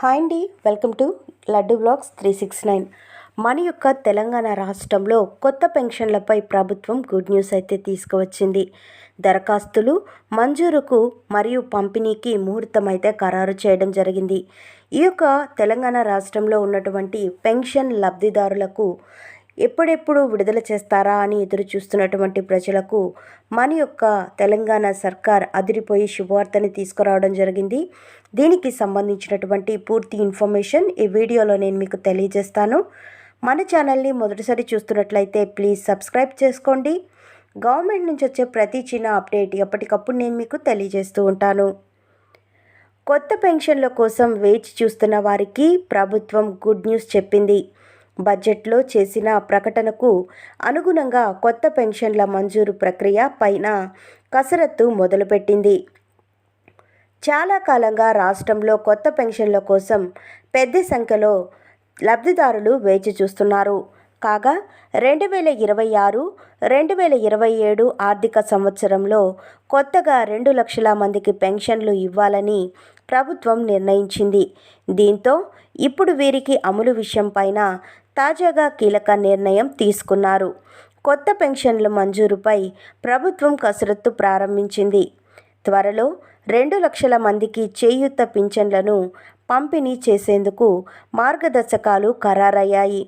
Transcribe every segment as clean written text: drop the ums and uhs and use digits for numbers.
Hi అండి, welcome to laddu blogs 369. మన యొక్క తెలంగాణ రాష్ట్రంలో కొత్త పెన్షన్లపై ప్రభుత్వం గుడ్ న్యూస్ అయితే తీసుకువచ్చింది. దరఖాస్తులు మంజూరుకు మరియు పంపిణీకి ముహూర్తం అయితే ఖరారు చేయడం జరిగింది. ఈ యొక్క తెలంగాణ రాష్ట్రంలో ఉన్నటువంటి పెన్షన్ లబ్ధిదారులకు ఎప్పుడెప్పుడు విడుదల చేస్తారా అని ఎదురు చూస్తున్నటువంటి ప్రజలకు మన యొక్క తెలంగాణ సర్కార్ అదిరిపోయి శుభవార్తని తీసుకురావడం జరిగింది. దీనికి సంబంధించినటువంటి పూర్తి ఇన్ఫర్మేషన్ ఈ వీడియోలో నేను మీకు తెలియజేస్తాను. మన ఛానల్ని మొదటిసారి చూస్తున్నట్లయితే ప్లీజ్ సబ్స్క్రైబ్ చేసుకోండి. గవర్నమెంట్ నుంచి వచ్చే ప్రతి చిన్న అప్డేట్ ఎప్పటికప్పుడు నేను మీకు తెలియజేస్తూ ఉంటాను. కొత్త పెన్షన్ల కోసం వేచి చూస్తున్న వారికి ప్రభుత్వం గుడ్ న్యూస్ చెప్పింది. బడ్జెట్లో చేసిన ప్రకటనకు అనుగుణంగా కొత్త పెన్షన్ల మంజూరు ప్రక్రియ పైన కసరత్తు మొదలుపెట్టింది. చాలా కాలంగా రాష్ట్రంలో కొత్త పెన్షన్ల కోసం పెద్ద సంఖ్యలో లబ్ధిదారులు వేచి చూస్తున్నారు. కాగా 2026-2027 ఆర్థిక సంవత్సరంలో కొత్తగా 2 లక్షల మందికి పెన్షన్లు ఇవ్వాలని ప్రభుత్వం నిర్ణయించింది. దీంతో ఇప్పుడు వీరికి అమలు విషయం పైన తాజాగా కీలక నిర్ణయం తీసుకున్నారు. కొత్త పెన్షన్ల మంజూరుపై ప్రభుత్వం కసరత్తు ప్రారంభించింది. త్వరలో 2 లక్షల మందికి చేయూత పింఛన్లను పంపిణీ చేసేందుకు మార్గదర్శకాలు ఖరారయ్యాయి.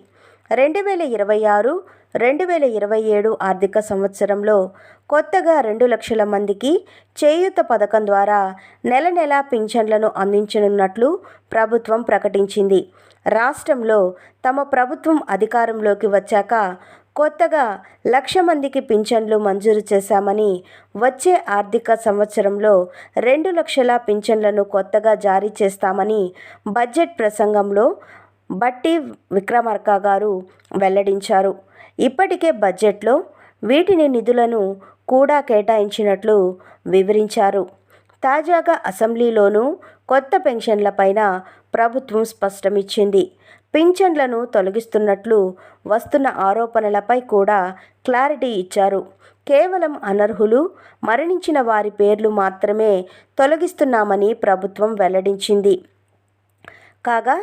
2026-2027 ఆర్థిక సంవత్సరంలో కొత్తగా 2 లక్షల మందికి చేయూత పథకం ద్వారా నెల నెలా పింఛన్లను అందించనున్నట్లు ప్రభుత్వం ప్రకటించింది. రాష్ట్రంలో తమ ప్రభుత్వం అధికారంలోకి వచ్చాక కొత్తగా 1,00,000 మందికి పింఛన్లు మంజూరు చేశామని, వచ్చే ఆర్థిక సంవత్సరంలో 2 లక్షల పింఛన్లను కొత్తగా జారీ చేస్తామని బడ్జెట్ ప్రసంగంలో బట్టి విక్రమార్క గారు వెల్లడించారు. ఇప్పటికే బడ్జెట్లో వీటిని నిధులను కూడా కేటాయించినట్లు వివరించారు. తాజాగా అసెంబ్లీలోనూ కొత్త పెన్షన్లపైన ప్రభుత్వం స్పష్టమిచ్చింది. పింఛన్లను తొలగిస్తున్నట్లు వస్తున్న ఆరోపణలపై కూడా క్లారిటీ ఇచ్చారు. కేవలం అనర్హులు, మరణించిన వారి పేర్లు మాత్రమే తొలగిస్తున్నామని ప్రభుత్వం వెల్లడించింది. కాగా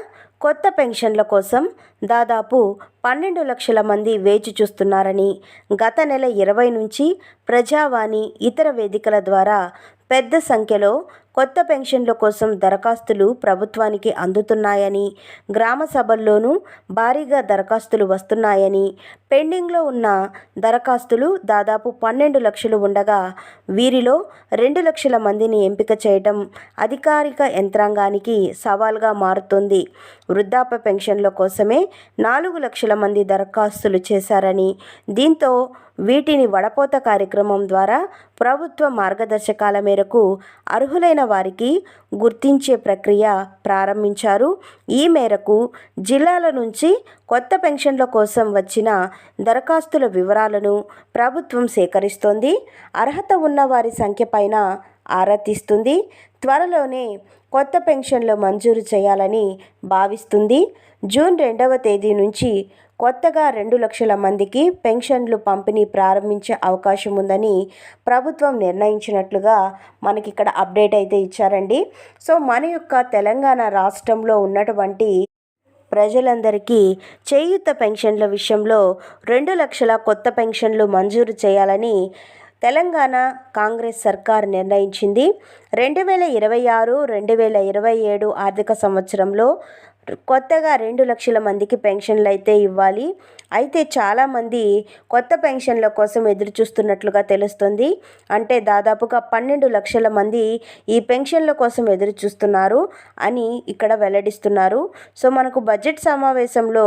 కొత్త పెన్షన్ల కోసం దాదాపు 12 లక్షల మంది వేచి చూస్తున్నారని, గత నెల 20 నుంచి ప్రజావాణి, ఇతర వేదికల ద్వారా పెద్ద సంఖ్యలో కొత్త పెన్షన్ల కోసం దరఖాస్తులు ప్రభుత్వానికి అందుతున్నాయని, గ్రామ సభల్లోనూ భారీగా దరఖాస్తులు వస్తున్నాయని, పెండింగ్లో ఉన్న దరఖాస్తులు దాదాపు 12 లక్షలు ఉండగా వీరిలో 2 లక్షల మందిని ఎంపిక చేయడం అధికారిక యంత్రాంగానికి సవాల్గా మారుతోంది. వృద్ధాప్య పెన్షన్ల కోసమే 4 లక్షల మంది దరఖాస్తులు చేశారని, దీంతో వీటిని వడపోత కార్యక్రమం ద్వారా ప్రభుత్వ మార్గదర్శకాల మేరకు అర్హులైన వారికి గుర్తించే ప్రక్రియ ప్రారంభించారు. ఈ మేరకు జిల్లాల నుంచి కొత్త పెన్షన్ల కోసం వచ్చిన దరఖాస్తుల వివరాలను ప్రభుత్వం సేకరిస్తోంది. అర్హత ఉన్న వారి సంఖ్య పైన ఆరా తీస్తుంది. త్వరలోనే కొత్త పెన్షన్లు మంజూరు చేయాలని భావిస్తుంది. జూన్ 2వ తేదీ నుంచి కొత్తగా 2 లక్షల మందికి పెన్షన్లు పంపిణీ ప్రారంభించే అవకాశం ఉందని ప్రభుత్వం నిర్ణయించినట్లుగా మనకి ఇక్కడ అప్డేట్ అయితే ఇచ్చారండి. సో మన యొక్క తెలంగాణ రాష్ట్రంలో ఉన్నటువంటి ప్రజలందరికీ చేయూత పెన్షన్ల విషయంలో 2 లక్షల కొత్త పెన్షన్లు మంజూరు చేయాలని తెలంగాణ కాంగ్రెస్ సర్కార్ నిర్ణయించింది. 2026-2027 ఆర్థిక సంవత్సరంలో కొత్తగా 2 లక్షల మందికి పెన్షన్లు అయితే ఇవ్వాలి. అయితే చాలామంది కొత్త పెన్షన్ల కోసం ఎదురు చూస్తున్నట్లుగా తెలుస్తుంది. అంటే దాదాపుగా 12 లక్షల మంది ఈ పెన్షన్ల కోసం ఎదురు చూస్తున్నారు అని ఇక్కడ వెల్లడిస్తున్నారు. సో మనకు బడ్జెట్ సమావేశంలో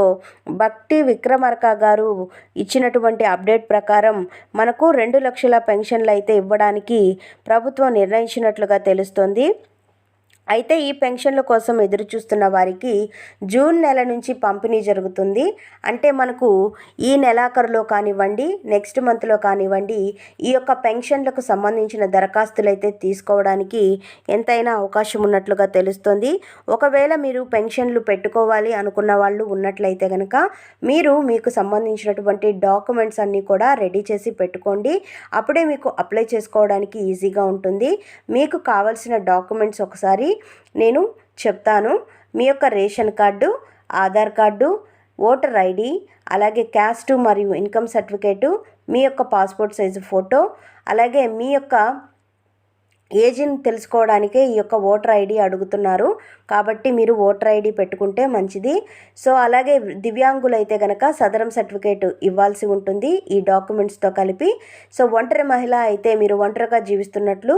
బట్టి విక్రమార్క గారు ఇచ్చినటువంటి అప్డేట్ ప్రకారం మనకు 2 లక్షల పెన్షన్లు అయితే ఇవ్వడానికి ప్రభుత్వం నిర్ణయించినట్లుగా తెలుస్తోంది. అయితే ఈ పెన్షన్ల కోసం ఎదురు చూస్తున్న వారికి జూన్ నెల నుంచి పంపిణీ జరుగుతుంది. అంటే మనకు ఈ నెలాఖరులో కానివ్వండి, నెక్స్ట్ మంత్లో కానివ్వండి ఈ యొక్క పెన్షన్లకు సంబంధించిన దరఖాస్తులు అయితే తీసుకోవడానికి ఎంతైనా అవకాశం ఉన్నట్లుగా తెలుస్తుంది. ఒకవేళ మీరు పెన్షన్లు పెట్టుకోవాలి అనుకున్న వాళ్ళు ఉన్నట్లయితే కనుక మీకు సంబంధించినటువంటి డాక్యుమెంట్స్ అన్నీ కూడా రెడీ చేసి పెట్టుకోండి. అప్పుడే మీకు అప్లై చేసుకోవడానికి ఈజీగా ఉంటుంది. మీకు కావాల్సిన డాక్యుమెంట్స్ ఒకసారి నేను చెప్తాను. మీ యొక్క ration card, Aadhaar card, voter ID, అలాగే క్యాస్ట్ మరియు ఇన్కమ్ సర్టిఫికేటు, మీ యొక్క పాస్పోర్ట్ సైజు ఫోటో, అలాగే మీ యొక్క ఏజ్ని తెలుసుకోవడానికే ఈ యొక్క ఓటర్ ఐడి అడుగుతున్నారు. కాబట్టి మీరు ఓటర్ ఐడి పెట్టుకుంటే మంచిది. సో అలాగే దివ్యాంగులైతే కనుక సదరం సర్టిఫికేట్ ఇవ్వాల్సి ఉంటుంది ఈ డాక్యుమెంట్స్తో కలిపి. సో ఒంటరి మహిళ అయితే మీరు ఒంటరిగా జీవిస్తున్నట్లు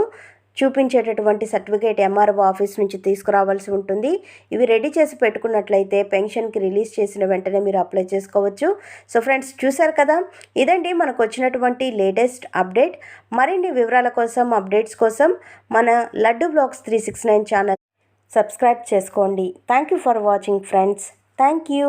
చూపించేటటువంటి సర్టిఫికేట్ ఎంఆర్ఓ ఆఫీస్ నుంచి తీసుకురావాల్సి ఉంటుంది. ఇవి రెడీ చేసి పెట్టుకున్నట్లయితే పెన్షన్కి రిలీజ్ చేసిన వెంటనే మీరు అప్లై చేసుకోవచ్చు. సో ఫ్రెండ్స్, చూశారు కదా, ఇదండి మనకు వచ్చినటువంటి లేటెస్ట్ అప్డేట్. మరిన్ని వివరాల కోసం, అప్డేట్స్ కోసం మన లడ్డు బ్లాగ్స్ 369 ఛానల్ సబ్స్క్రైబ్ చేసుకోండి. Thank you for watching friends. Thank you.